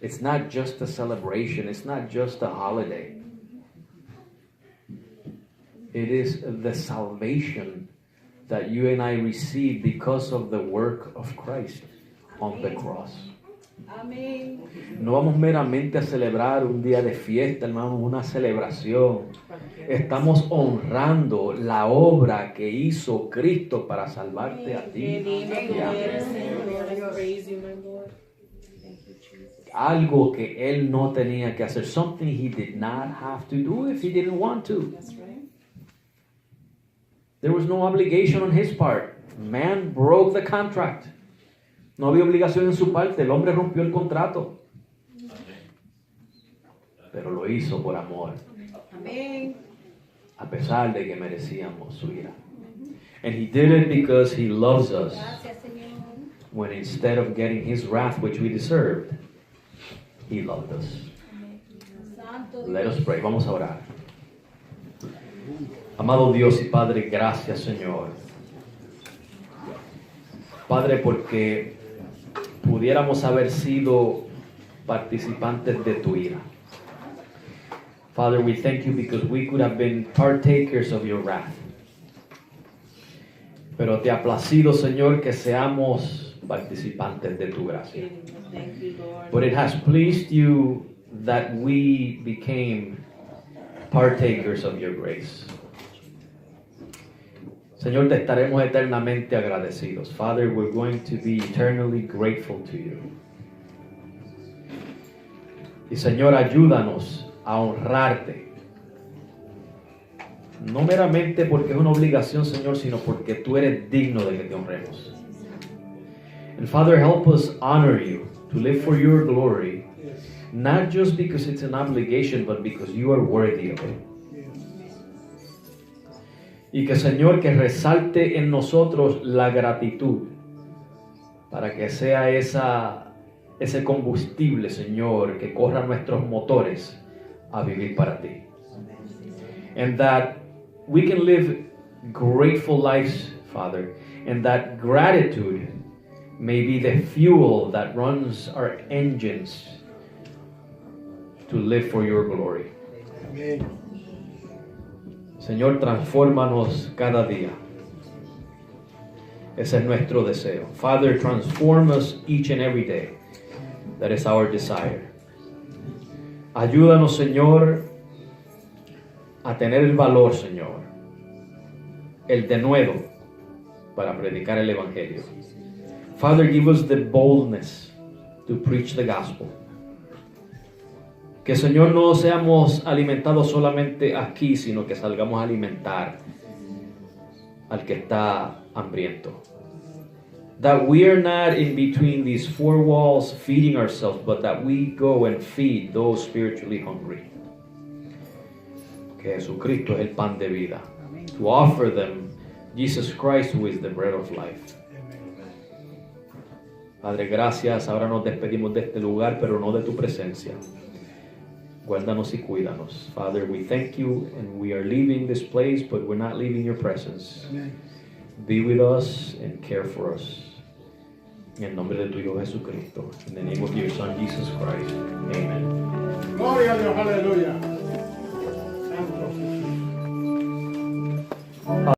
It's not just a celebration, it's not just a holiday. It is the salvation that you and I receive because of the work of Christ on the cross. Amén. No vamos meramente a celebrar un día de fiesta, hermanos, una celebración. Estamos honrando la obra que hizo Cristo para salvarte a ti. Qué lindo y tú a mí. eres, Señor. I praise you, my Lord. Thank you, Jesus. Algo que él no tenía que hacer. Something he did not have to do if he didn't want to. That's right. There was no obligation on his part. Man broke the contract. No había obligación en su parte. El hombre rompió el contrato. Pero lo hizo por amor. Amén. A pesar de que merecíamos su ira. And he did it because he loves us. Gracias, Señor. When instead of getting his wrath, which we deserved, he loved us. Santo Let us pray. Vamos a orar. Amado Dios y Padre, gracias, Señor. Padre, porque pudiéramos haber sido participantes de tu ira. Father, we thank you because we could have been partakers of your wrath. Pero te ha placido, Señor, que seamos participantes de tu gracia. Thank you, Lord. But it has pleased you that we became partakers of your grace. Señor, te estaremos eternamente agradecidos. Father, we're going to be eternally grateful to you. Y Señor, ayúdanos a honrarte. No meramente porque es una obligación, Señor, sino porque tú eres digno de que te honremos. And Father, help us honor you, to live for your glory, not just because it's an obligation, but because you are worthy of it. Y que, Señor, que resalte en nosotros la gratitud para que sea ese combustible, Señor, que corra nuestros motores a vivir para ti. And that we can live grateful lives, Father, and that gratitude may be the fuel that runs our engines to live for your glory. Amén. Señor, transfórmanos cada día. Ese es nuestro deseo. Father, transform us each and every day. That is our desire. Ayúdanos, Señor, a tener el valor, Señor, el denuedo para predicar el Evangelio. Father, give us the boldness to preach the gospel. Que, Señor, no seamos alimentados solamente aquí, sino que salgamos a alimentar al que está hambriento. That we are not in between these four walls feeding ourselves, but that we go and feed those spiritually hungry. Que Jesucristo es el pan de vida. To offer them Jesus Christ, who is the bread of life. Padre, gracias. Ahora nos despedimos de este lugar, pero no de tu presencia. Guárdanos y cuídanos. Father, we thank you, and we are leaving this place, but we're not leaving your presence. Amén. Be with us and care for us. En el nombre de tu Hijo Jesucristo. In the name of your Son, Jesus Christ. Amen. Gloria a Dios, aleluya. Santo.